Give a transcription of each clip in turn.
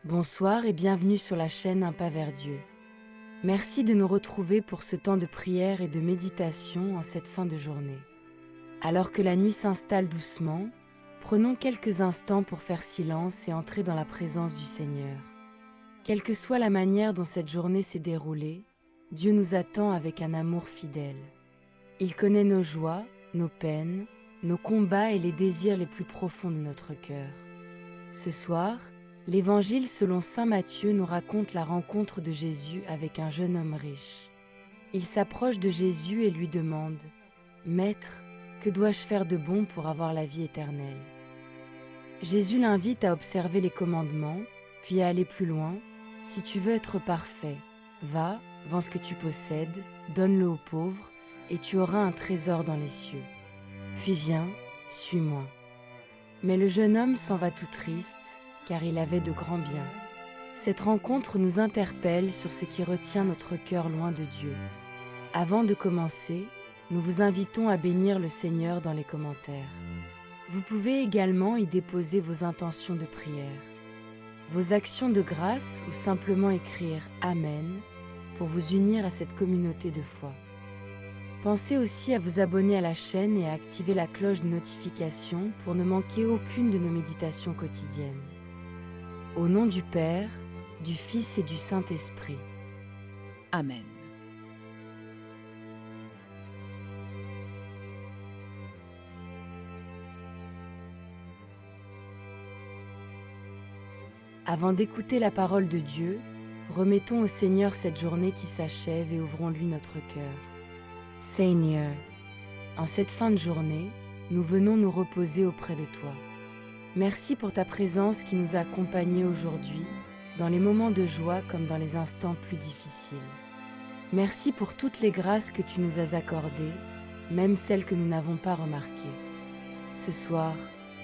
Bonsoir et bienvenue sur la chaîne Un pas vers Dieu. Merci de nous retrouver pour ce temps de prière et de méditation en cette fin de journée. Alors que la nuit s'installe doucement, prenons quelques instants pour faire silence et entrer dans la présence du Seigneur. Quelle que soit la manière dont cette journée s'est déroulée, Dieu nous attend avec un amour fidèle. Il connaît nos joies, nos peines, nos combats et les désirs les plus profonds de notre cœur. Ce soir, l'Évangile selon saint Matthieu nous raconte la rencontre de Jésus avec un jeune homme riche. Il s'approche de Jésus et lui demande « Maître, que dois-je faire de bon pour avoir la vie éternelle ?» Jésus l'invite à observer les commandements, puis à aller plus loin. « Si tu veux être parfait, va, vends ce que tu possèdes, donne-le aux pauvres, et tu auras un trésor dans les cieux. Puis viens, suis-moi. » Mais le jeune homme s'en va tout triste, car il avait de grands biens. Cette rencontre nous interpelle sur ce qui retient notre cœur loin de Dieu. Avant de commencer, nous vous invitons à bénir le Seigneur dans les commentaires. Vous pouvez également y déposer vos intentions de prière, vos actions de grâce ou simplement écrire « Amen » pour vous unir à cette communauté de foi. Pensez aussi à vous abonner à la chaîne et à activer la cloche de notification pour ne manquer aucune de nos méditations quotidiennes. Au nom du Père, du Fils et du Saint-Esprit. Amen. Avant d'écouter la parole de Dieu, remettons au Seigneur cette journée qui s'achève et ouvrons-lui notre cœur. Seigneur, en cette fin de journée, nous venons nous reposer auprès de toi. Merci pour ta présence qui nous a accompagnés aujourd'hui, dans les moments de joie comme dans les instants plus difficiles. Merci pour toutes les grâces que tu nous as accordées, même celles que nous n'avons pas remarquées. Ce soir,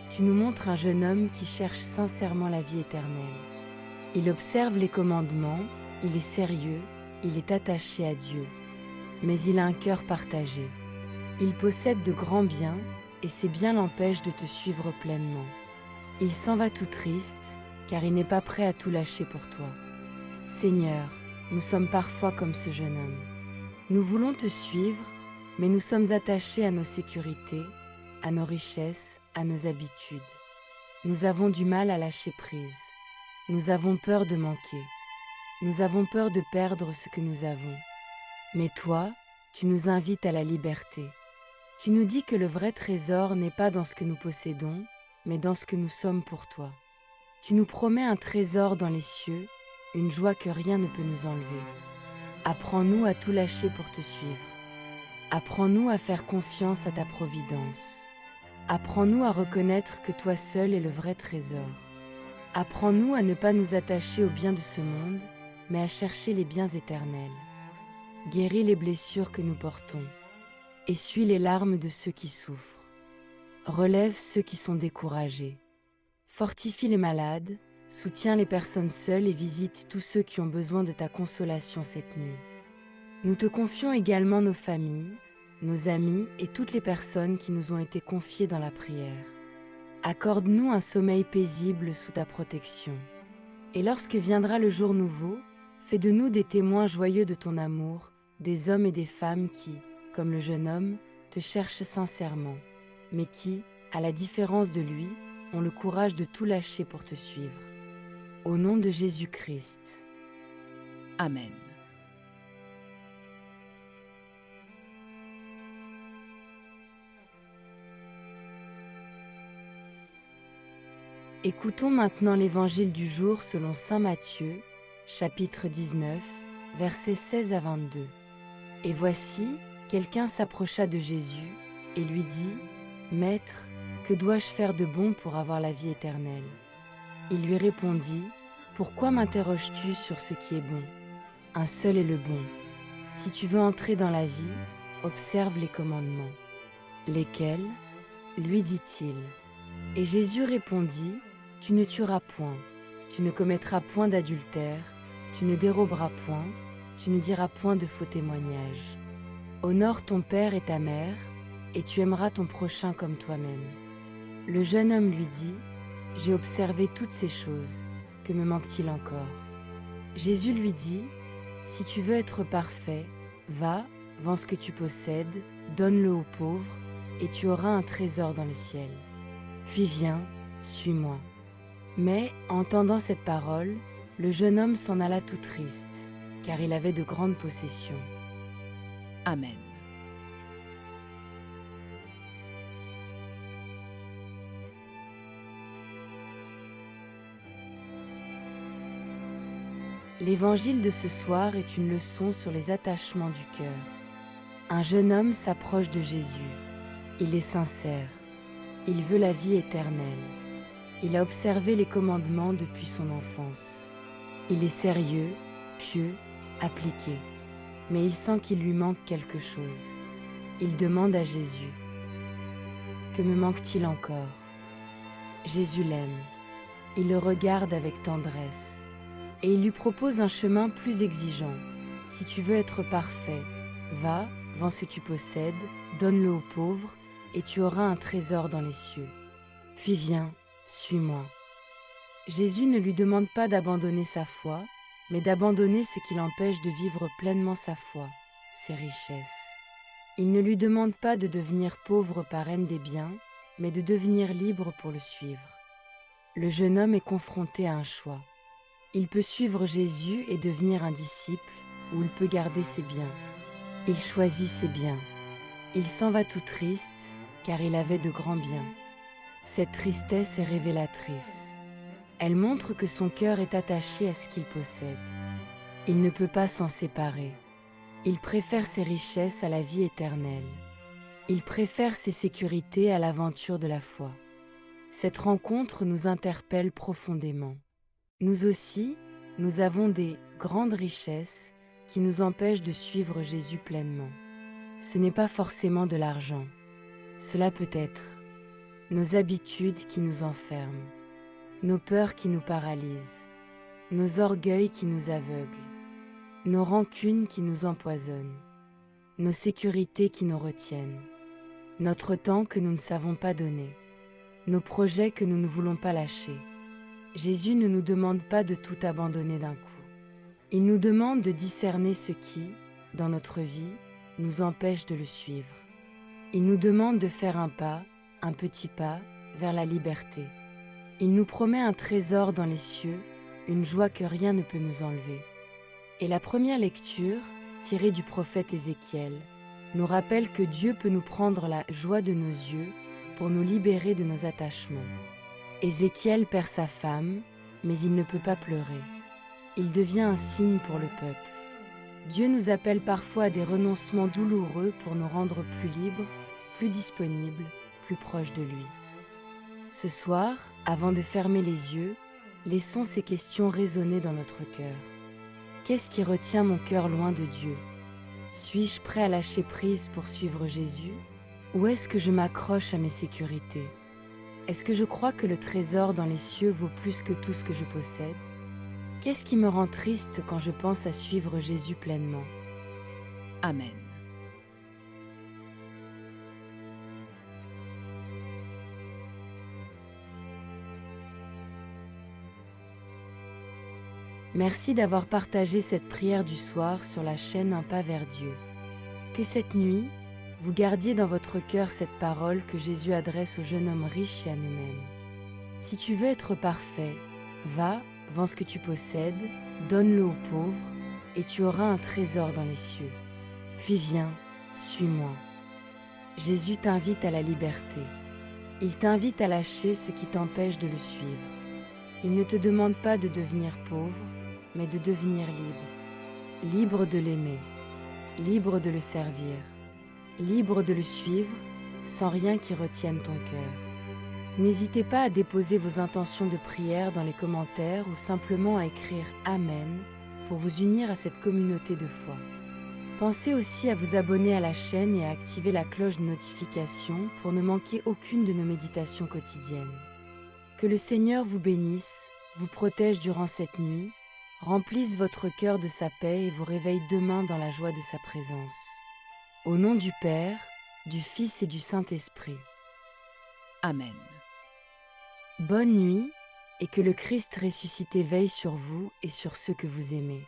tu nous montres un jeune homme qui cherche sincèrement la vie éternelle. Il observe les commandements, il est sérieux, il est attaché à Dieu. Mais il a un cœur partagé. Il possède de grands biens, et ces biens l'empêchent de te suivre pleinement. Il s'en va tout triste, car il n'est pas prêt à tout lâcher pour toi. Seigneur, nous sommes parfois comme ce jeune homme. Nous voulons te suivre, mais nous sommes attachés à nos sécurités, à nos richesses, à nos habitudes. Nous avons du mal à lâcher prise. Nous avons peur de manquer. Nous avons peur de perdre ce que nous avons. Mais toi, tu nous invites à la liberté. Tu nous dis que le vrai trésor n'est pas dans ce que nous possédons, mais dans ce que nous sommes pour toi. Tu nous promets un trésor dans les cieux, une joie que rien ne peut nous enlever. Apprends-nous à tout lâcher pour te suivre. Apprends-nous à faire confiance à ta providence. Apprends-nous à reconnaître que toi seul es le vrai trésor. Apprends-nous à ne pas nous attacher aux biens de ce monde, mais à chercher les biens éternels. Guéris les blessures que nous portons. Essuie les larmes de ceux qui souffrent. Relève ceux qui sont découragés. Fortifie les malades, soutiens les personnes seules et visite tous ceux qui ont besoin de ta consolation cette nuit. Nous te confions également nos familles, nos amis et toutes les personnes qui nous ont été confiées dans la prière. Accorde-nous un sommeil paisible sous ta protection. Et lorsque viendra le jour nouveau, fais de nous des témoins joyeux de ton amour, des hommes et des femmes qui, comme le jeune homme, te cherchent sincèrement, mais qui, à la différence de lui, ont le courage de tout lâcher pour te suivre. Au nom de Jésus-Christ. Amen. Écoutons maintenant l'Évangile du jour selon saint Matthieu, chapitre 19, versets 16 à 22. Et voici, quelqu'un s'approcha de Jésus et lui dit « Maître, que dois-je faire de bon pour avoir la vie éternelle ?» Il lui répondit « Pourquoi m'interroges-tu sur ce qui est bon? Un seul est le bon. Si tu veux entrer dans la vie, observe les commandements. » Lesquels? Lui dit-il. Et Jésus répondit « Tu ne tueras point, tu ne commettras point d'adultère, tu ne déroberas point, tu ne diras point de faux témoignages. Honore ton père et ta mère, et tu aimeras ton prochain comme toi-même. » Le jeune homme lui dit « J'ai observé toutes ces choses. Que me manque-t-il encore? Jésus lui dit, si tu veux être parfait, va, vends ce que tu possèdes, donne-le aux pauvres, et tu auras un trésor dans le ciel. Puis viens, suis-moi. Mais, entendant cette parole, le jeune homme s'en alla tout triste, car il avait de grandes possessions. Amen. L'évangile de ce soir est une leçon sur les attachements du cœur. Un jeune homme s'approche de Jésus. Il est sincère. Il veut la vie éternelle. Il a observé les commandements depuis son enfance. Il est sérieux, pieux, appliqué. Mais il sent qu'il lui manque quelque chose. Il demande à Jésus, « Que me manque-t-il encore ?» Jésus l'aime. Il le regarde avec tendresse. Et il lui propose un chemin plus exigeant. Si tu veux être parfait, va, vends ce que tu possèdes, donne-le aux pauvres, et tu auras un trésor dans les cieux. Puis viens, suis-moi. Jésus ne lui demande pas d'abandonner sa foi, mais d'abandonner ce qui l'empêche de vivre pleinement sa foi, ses richesses. Il ne lui demande pas de devenir pauvre par haine des biens, mais de devenir libre pour le suivre. Le jeune homme est confronté à un choix. Il peut suivre Jésus et devenir un disciple, ou il peut garder ses biens. Il choisit ses biens. Il s'en va tout triste, car il avait de grands biens. Cette tristesse est révélatrice. Elle montre que son cœur est attaché à ce qu'il possède. Il ne peut pas s'en séparer. Il préfère ses richesses à la vie éternelle. Il préfère ses sécurités à l'aventure de la foi. Cette rencontre nous interpelle profondément. Nous aussi, nous avons des grandes richesses qui nous empêchent de suivre Jésus pleinement. Ce n'est pas forcément de l'argent. Cela peut être nos habitudes qui nous enferment, nos peurs qui nous paralysent, nos orgueils qui nous aveuglent, nos rancunes qui nous empoisonnent, nos sécurités qui nous retiennent, notre temps que nous ne savons pas donner, nos projets que nous ne voulons pas lâcher. Jésus ne nous demande pas de tout abandonner d'un coup. Il nous demande de discerner ce qui, dans notre vie, nous empêche de le suivre. Il nous demande de faire un petit pas, vers la liberté. Il nous promet un trésor dans les cieux, une joie que rien ne peut nous enlever. Et la première lecture, tirée du prophète Ézéchiel, nous rappelle que Dieu peut nous prendre la joie de nos yeux pour nous libérer de nos attachements. Ézéchiel perd sa femme, mais il ne peut pas pleurer. Il devient un signe pour le peuple. Dieu nous appelle parfois à des renoncements douloureux pour nous rendre plus libres, plus disponibles, plus proches de lui. Ce soir, avant de fermer les yeux, laissons ces questions résonner dans notre cœur. Qu'est-ce qui retient mon cœur loin de Dieu? Suis-je prêt à lâcher prise pour suivre Jésus? Ou est-ce que je m'accroche à mes sécurités? Est-ce que je crois que le trésor dans les cieux vaut plus que tout ce que je possède? Qu'est-ce qui me rend triste quand je pense à suivre Jésus pleinement? Amen. Merci d'avoir partagé cette prière du soir sur la chaîne Un pas vers Dieu. Que cette nuit, vous gardiez dans votre cœur cette parole que Jésus adresse au jeune homme riche et à nous-mêmes. Si tu veux être parfait, va, vends ce que tu possèdes, donne-le aux pauvres, et tu auras un trésor dans les cieux. Puis viens, suis-moi. Jésus t'invite à la liberté. Il t'invite à lâcher ce qui t'empêche de le suivre. Il ne te demande pas de devenir pauvre, mais de devenir libre. Libre de l'aimer, libre de le servir, libre de le suivre sans rien qui retienne ton cœur. N'hésitez pas à déposer vos intentions de prière dans les commentaires ou simplement à écrire « Amen » pour vous unir à cette communauté de foi. Pensez aussi à vous abonner à la chaîne et à activer la cloche de notification pour ne manquer aucune de nos méditations quotidiennes. Que le Seigneur vous bénisse, vous protège durant cette nuit, remplisse votre cœur de sa paix et vous réveille demain dans la joie de sa présence. Au nom du Père, du Fils et du Saint-Esprit. Amen. Bonne nuit et que le Christ ressuscité veille sur vous et sur ceux que vous aimez.